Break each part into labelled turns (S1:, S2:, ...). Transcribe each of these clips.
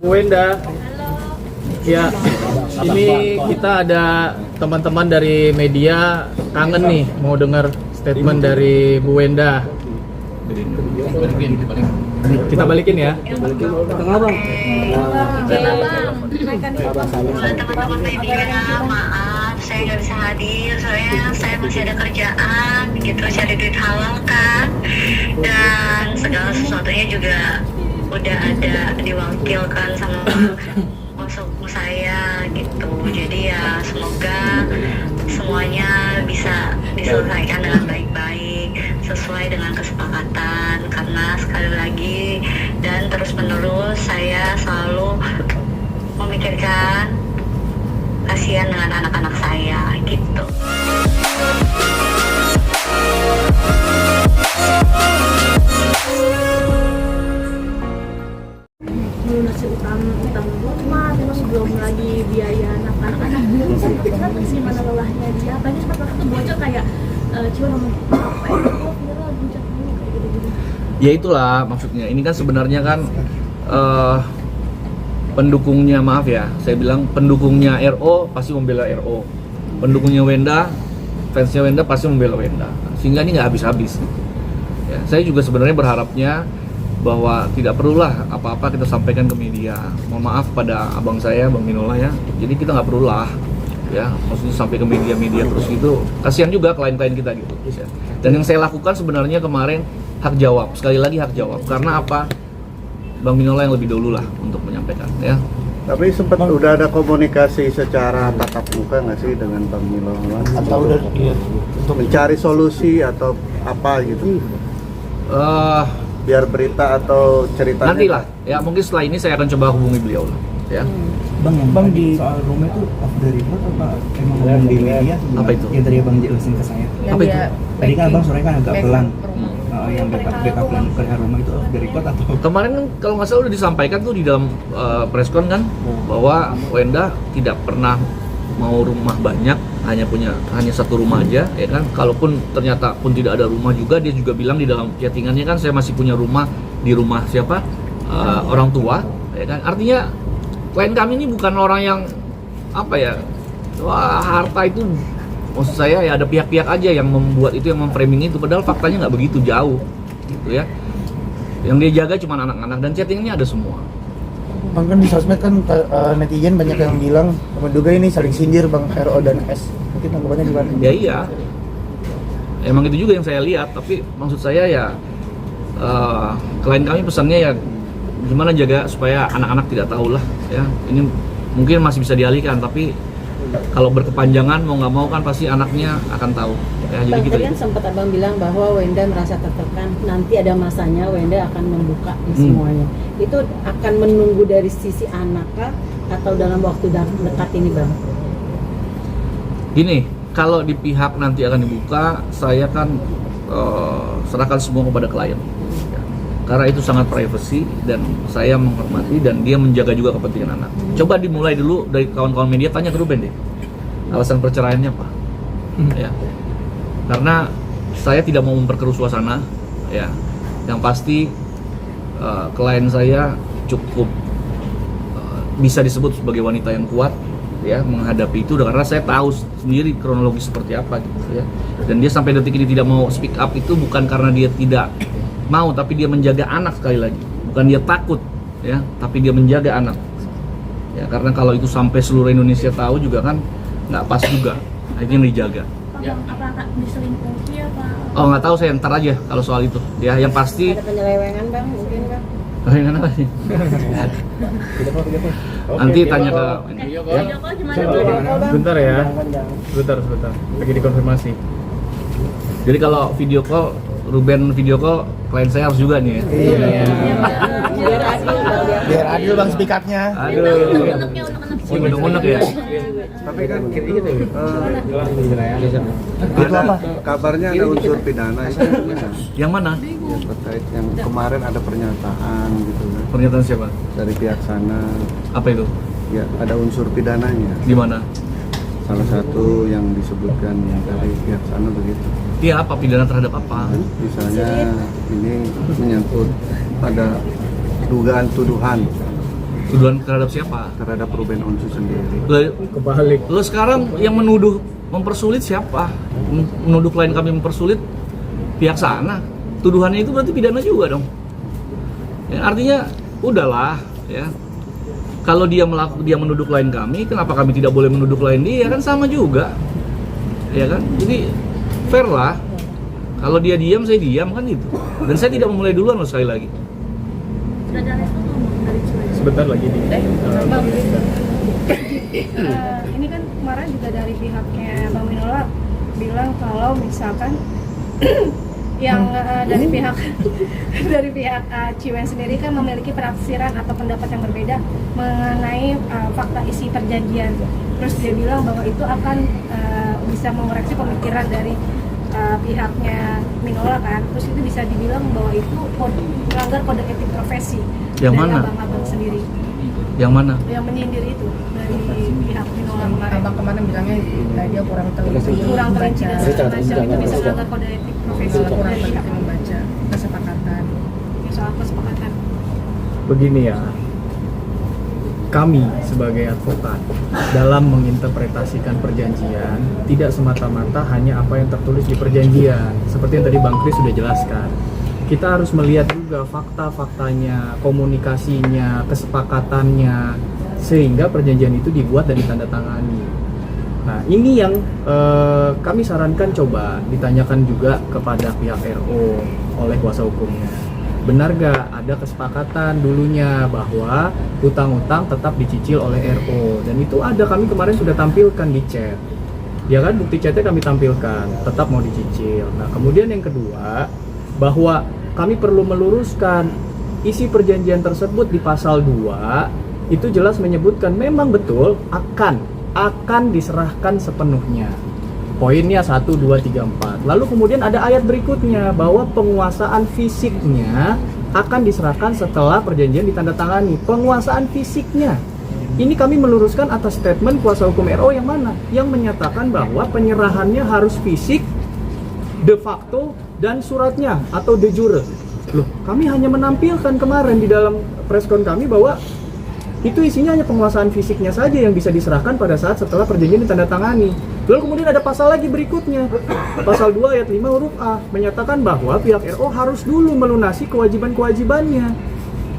S1: Wenda, ya ini kita ada teman-teman dari media kangen nih mau dengar statement dari Bu Wenda. Kita balikin ya.
S2: Tengah bang.
S3: Teman-teman media, maaf saya nggak bisa hadir soalnya saya masih ada kerjaan gitu, cari duit halal kan, dan segala sesuatunya juga udah ada diwakilkan sama kuasa saya gitu. Jadi ya semoga semuanya bisa diselesaikan dengan baik-baik sesuai dengan kesepakatan, karena sekali lagi dan terus menerus saya selalu memikirkan kasihan dengan anak-anak saya gitu.
S4: Melunasi utang rumah, terus belum lagi biaya anak-anak. Kenapa sih mana lelahnya dia? Apalagi sempat waktu tuh bocor kayak cuma ngomong apa ya? Viral bocor dulu kayak gitu-gitu.
S1: Ya itulah maksudnya. Ini kan sebenarnya kan pendukungnya, maaf ya, saya bilang pendukungnya RO pasti membela RO, pendukungnya Wenda, fansnya Wenda pasti membela Wenda, sehingga ini nggak habis-habis. Ya, saya juga sebenarnya berharapnya bahwa tidak perlulah apa-apa kita sampaikan ke media. Mohon maaf pada abang saya, Bang Minola ya. Jadi kita nggak perlulah ya, maksudnya sampai ke media-media terus gitu. Kasihan juga klien-klien kita gitu. Ya. Dan yang saya lakukan sebenarnya kemarin hak jawab, sekali lagi hak jawab. Karena apa? Bang Minola yang lebih dulu lah untuk menyampaikan ya.
S5: Tapi sempat udah ada komunikasi secara tatap muka nggak sih dengan Bang Minola? Atau udah untuk mencari solusi atau apa gitu? Biar berita atau ceritanya
S1: Nantilah ya, mungkin setelah ini saya akan coba hubungi beliau lah ya.
S2: Bang di soal rumah itu off the record apa emang ngomong di media?
S1: Apa itu?
S2: Yang tadi Bang jelasin ke saya.
S1: Apa itu?
S2: Tadi kan Abang sore kan agak pelan. Yang backup plan kerja rumah itu off the record atau?
S1: Kemarin kalau nggak salah udah disampaikan tuh di dalam preskon kan bahwa Wenda tidak pernah mau rumah banyak, hanya satu rumah aja ya kan. Kalaupun ternyata pun tidak ada rumah juga, dia juga bilang di dalam chattingannya kan, saya masih punya rumah di rumah siapa orang tua ya kan. Artinya klien kami ini bukan orang yang apa ya, wah harta itu, maksud saya ya ada pihak-pihak aja yang membuat itu, yang memframing itu, padahal faktanya nggak begitu jauh gitu ya. Yang dia jaga cuma anak-anak dan chattingnya ada semua.
S6: Bang, kan di sosmed kan netizen banyak yang bilang menduga ini saling sindir Bang RO dan S. Mungkin tanggapannya gimana?
S1: Ya iya, emang itu juga yang saya lihat. Tapi maksud saya ya klien kami pesannya ya gimana jaga supaya anak-anak tidak tahu lah ya. Ini mungkin masih bisa dialihkan, tapi kalau berkepanjangan mau nggak mau kan pasti anaknya akan tahu ya. Jadi
S7: Bang,
S1: gitu.
S7: tadi kan sempat Abang bilang bahwa Wenda merasa tertekan, nanti ada masanya Wenda akan membuka semuanya. Itu akan menunggu dari sisi anak kah atau dalam waktu dekat ini Bang?
S1: Gini, kalau di pihak nanti akan dibuka, saya kan serahkan semua kepada klien ya. Karena itu sangat privacy dan saya menghormati, dan dia menjaga juga kepentingan anak. Coba dimulai dulu dari kawan-kawan media, tanya ke Ruben deh, alasan perceraiannya apa ya. Karena saya tidak mau memperkeruh suasana ya. Yang pasti klien saya cukup bisa disebut sebagai wanita yang kuat ya menghadapi itu, karena saya tahu sendiri kronologis seperti apa gitu ya. Dan dia sampai detik ini tidak mau speak up itu bukan karena dia tidak mau, tapi dia menjaga anak. Sekali lagi, bukan dia takut ya, tapi dia menjaga anak ya. Karena kalau itu sampai seluruh Indonesia tahu juga kan nggak pas juga. Nah, itu yang dijaga.
S4: Apakah diselingkuhi apa?
S1: Oh nggak tahu, saya ntar aja kalau soal itu ya. Yang pasti
S7: Ada penyelewengan Bang, mungkin Bang?
S1: penyelewengan apa sih? Nanti tanya ke
S4: Video call gimana?
S1: Bentar ya, sebentar lagi dikonfirmasi. Jadi kalau video call, Ruben video call, klien saya harus juga nih ya.
S7: Biar adil Bang,
S6: Biar adil Bang speak up-nya.
S1: Aduh, unek-unek ya.
S5: Tapi kan
S6: Itu apa?
S5: kabarnya ada unsur pidana ya.
S1: Yang mana?
S5: Ya, terkait yang kemarin ada pernyataan gitu kan
S1: Pernyataan siapa?
S5: dari pihak sana.
S1: Apa itu?
S5: Ya ada unsur pidananya.
S1: Di mana?
S5: Salah satu yang disebutkan dari pihak sana begitu.
S1: Dia apa? Pidana terhadap apa?
S5: Misalnya ini menyangkut pada dugaan tuduhan
S1: Tuduhan terhadap siapa?
S5: terhadap Ruben Onsu sendiri.
S6: Kebalik.
S1: Lo sekarang yang menuduh mempersulit siapa? Menuduh klien kami mempersulit pihak sana. Tuduhannya itu berarti pidana juga dong. Ya, artinya udahlah ya. Kalau dia menuduh klien kami, kenapa kami tidak boleh menuduh klien dia? Kan sama juga. Ya kan? Jadi fair lah. Kalau dia diam, saya diam kan itu. Dan saya tidak memulai duluan loh sekali lagi.
S4: Sudah ada respon ngomong dari Ciweng?
S6: Sebentar lagi di.
S8: Ini kan kemarin juga dari pihaknya Bang Minola bilang kalau misalkan yang dari pihak Ciweng sendiri kan memiliki penafsiran atau pendapat yang berbeda mengenai fakta isi perjanjian. Terus dia bilang bahwa itu akan bisa mengoreksi pemikiran dari pihaknya Minola kan. Terus itu bisa dibilang bahwa itu melanggar kode etik profesi.
S1: Yang
S8: dari
S1: mana?
S8: abang-abang sendiri.
S1: Yang mana?
S8: Yang menyindir itu dari pihak Minola kemarin.
S9: Abang kemarin bilangnya dia kurang teliti
S8: dan segala macam itu bisa melanggar kode etik profesi
S9: kurang
S8: dari
S9: teliti
S8: pihak
S9: membaca kesepakatan.
S8: soal kesepakatan.
S6: Begini ya, kami sebagai advokat dalam menginterpretasikan perjanjian tidak semata-mata hanya apa yang tertulis di perjanjian. Seperti yang tadi Bang Kris sudah jelaskan, kita harus melihat juga fakta-faktanya, komunikasinya, kesepakatannya, sehingga perjanjian itu dibuat dan ditandatangani. Nah, ini yang kami sarankan coba ditanyakan juga kepada pihak RO oleh kuasa hukumnya. Benar gak ada kesepakatan dulunya bahwa hutang-hutang tetap dicicil oleh RO, dan itu ada, kami kemarin sudah tampilkan di chat. Ya kan, bukti chatnya kami tampilkan, tetap mau dicicil. Nah, kemudian yang kedua, bahwa kami perlu meluruskan isi perjanjian tersebut di pasal 2 itu jelas menyebutkan memang betul akan diserahkan sepenuhnya. Poinnya 1, 2, 3, 4. Lalu kemudian ada ayat berikutnya bahwa penguasaan fisiknya akan diserahkan setelah perjanjian ditandatangani. Penguasaan fisiknya. Ini kami meluruskan atas statement kuasa hukum RO yang mana? Yang menyatakan bahwa penyerahannya harus fisik, de facto, dan suratnya atau de jure. Loh, kami hanya menampilkan kemarin di dalam preskon kami bahwa itu isinya hanya penguasaan fisiknya saja yang bisa diserahkan pada saat setelah perjanjian ditandatangani. Lalu kemudian ada pasal lagi berikutnya, pasal 2 ayat 5 huruf A, menyatakan bahwa pihak RO harus dulu melunasi kewajiban-kewajibannya.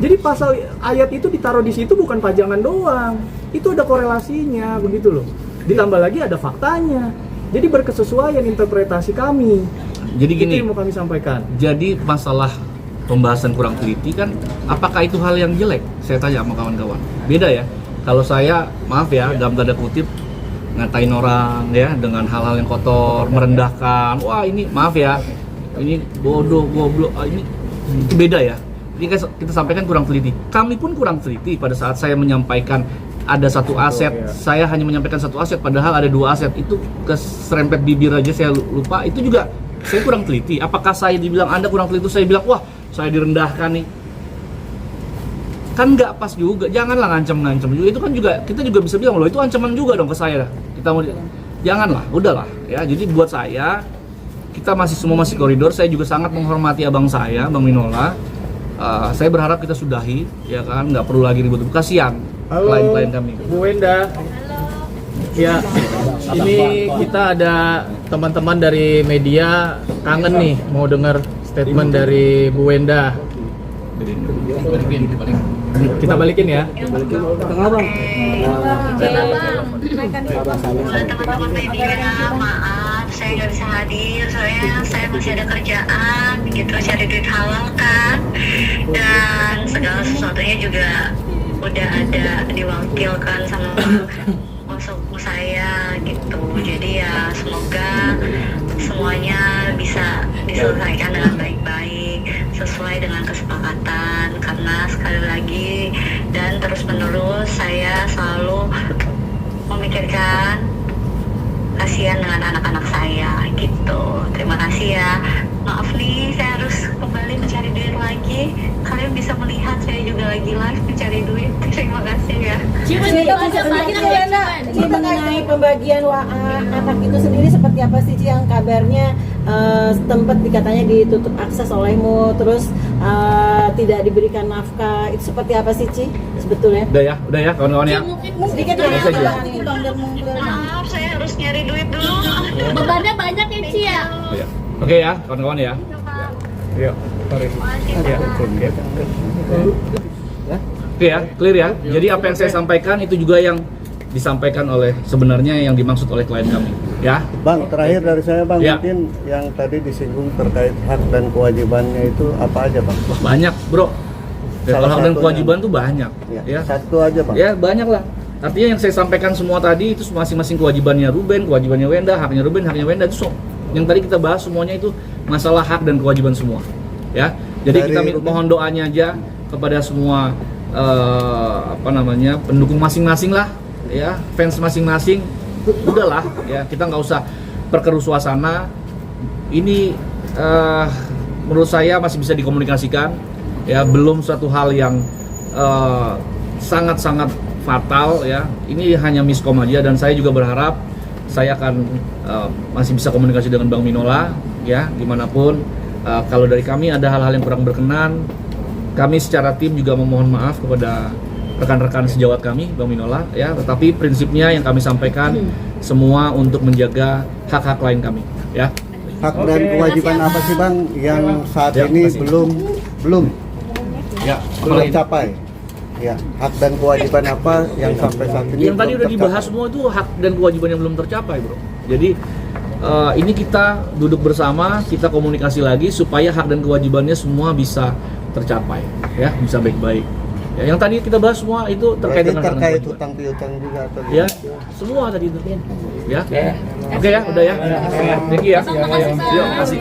S6: Jadi pasal ayat itu ditaruh di situ bukan pajangan doang, itu ada korelasinya, begitu loh. Ditambah lagi ada faktanya. Jadi berkesesuaian interpretasi kami.
S1: Jadi gini,
S6: itu yang mau kami sampaikan.
S1: jadi masalah pembahasan kurang teliti kan, apakah itu hal yang jelek? Saya tanya sama kawan-kawan. Beda ya. Kalau saya, maaf ya, dalam tanda kutip, ngatain orang ya dengan hal-hal yang kotor, merendahkan. Wah ini, maaf ya, ini bodoh, goblok. Ini itu beda ya. Ini kan kita sampaikan kurang teliti. Kami pun kurang teliti pada saat saya menyampaikan ada satu aset. Saya hanya menyampaikan satu aset, padahal ada 2 aset. Itu keserempet bibir aja saya lupa. Itu juga saya kurang teliti. Apakah saya dibilang Anda kurang teliti? Saya bilang, wah saya direndahkan nih. Kan nggak pas juga, janganlah ngancam-ngancam juga. Itu kan juga, kita juga bisa bilang, loh itu ancaman juga dong ke saya. Kita mau, janganlah, udahlah ya. Jadi buat saya, kita semua masih koridor. Saya juga sangat menghormati abang saya, Bang Minola. Saya berharap kita sudahi, ya kan, nggak perlu lagi ribut. Kasihan klien-klien kami.
S6: Bu Wenda. Ya, ini kita ada teman-teman dari media kangen nih mau dengar statement dari Bu Wenda. Kita balikin ya.
S3: Teman-teman media, maaf saya nggak bisa hadir soalnya saya masih ada kerjaan gitu, cari duit halal kan, dan segala sesuatunya juga udah ada diwakilkan sama masuk saya gitu. Jadi ya semoga semuanya bisa diselesaikan dengan baik-baik sesuai dengan kesepakatan, karena sekali lagi dan terus menerus saya selalu memikirkan kasihan dengan anak-anak saya gitu. Terima kasih ya. Maaf nih saya harus kembali mencari duit lagi. Kalian bisa melihat saya juga lagi live mencari duit. Terima kasih ya.
S7: Ini mengenai pembagian anak itu sendiri seperti apa sih Ci, yang kabarnya tempat dikatanya ditutup akses olehmu, terus tidak diberikan nafkah, itu seperti apa sih Ci sebetulnya?
S1: Udah ya kawan-kawan ya.
S7: Sedikit
S1: Bisa aja.
S3: Maaf, saya harus nyari duit dulu.
S4: Bebannya banyak ya Ci ya.
S1: Iya. Oke ya kawan-kawan ya.
S6: Yuk, mari. Ya, oke.
S1: Oke ya, clear ya. Jadi apa yang saya sampaikan itu juga yang disampaikan oleh sebenarnya yang dimaksud oleh klien kami, ya.
S5: Bang, terakhir dari saya Bang,
S1: Ya.
S5: mungkin yang tadi disinggung terkait hak dan kewajibannya itu apa aja Bang?
S1: Banyak, Bro. Dan
S5: Salah
S1: hak dan
S5: satunya.
S1: kewajiban tuh banyak, ya.
S5: Satu aja Bang.
S1: Ya, banyak lah. Artinya yang saya sampaikan semua tadi itu masing-masing kewajibannya Ruben, kewajibannya Wenda, haknya Ruben, haknya Wenda itu yang tadi kita bahas semuanya itu masalah hak dan kewajiban semua, ya. Jadi
S5: Dari
S1: kita
S5: Ruben.
S1: mohon doanya aja kepada semua pendukung masing-masing lah, ya, fans masing-masing. Udahlah, ya, kita nggak usah perkeruh suasana. Ini menurut saya masih bisa dikomunikasikan, ya, belum suatu hal yang sangat-sangat fatal, ya. Ini hanya miskom aja, dan saya juga berharap saya akan masih bisa komunikasi dengan Bang Minola, ya, dimanapun. Kalau dari kami ada hal-hal yang kurang berkenan, kami secara tim juga memohon maaf kepada rekan-rekan sejawat kami, Bang Minola, ya. Tetapi prinsipnya yang kami sampaikan semua untuk menjaga hak-hak klien kami, ya.
S5: Hak dan kewajiban apa sih Bang yang saat
S1: Ya,
S5: ini
S1: makasih.
S5: belum
S1: Ya,
S5: tercapai? Ya, hak dan kewajiban apa yang sampai saat ini
S1: yang tadi
S5: belum
S1: udah dibahas
S5: tercapai?
S1: semua itu hak dan kewajiban yang belum tercapai, Bro. Jadi ini kita duduk bersama, kita komunikasi lagi supaya hak dan kewajibannya semua bisa tercapai, ya, bisa baik-baik. Ya, yang tadi kita bahas semua itu terkait
S5: Berarti
S1: dengan hak dan
S5: terkait
S1: kewajiban.
S5: hutang piutang juga atau
S1: Ya,
S5: gimana?
S1: semua tadi itu. Ya. Oke ya, udah ya. Thank you ya. Yuk, kasih.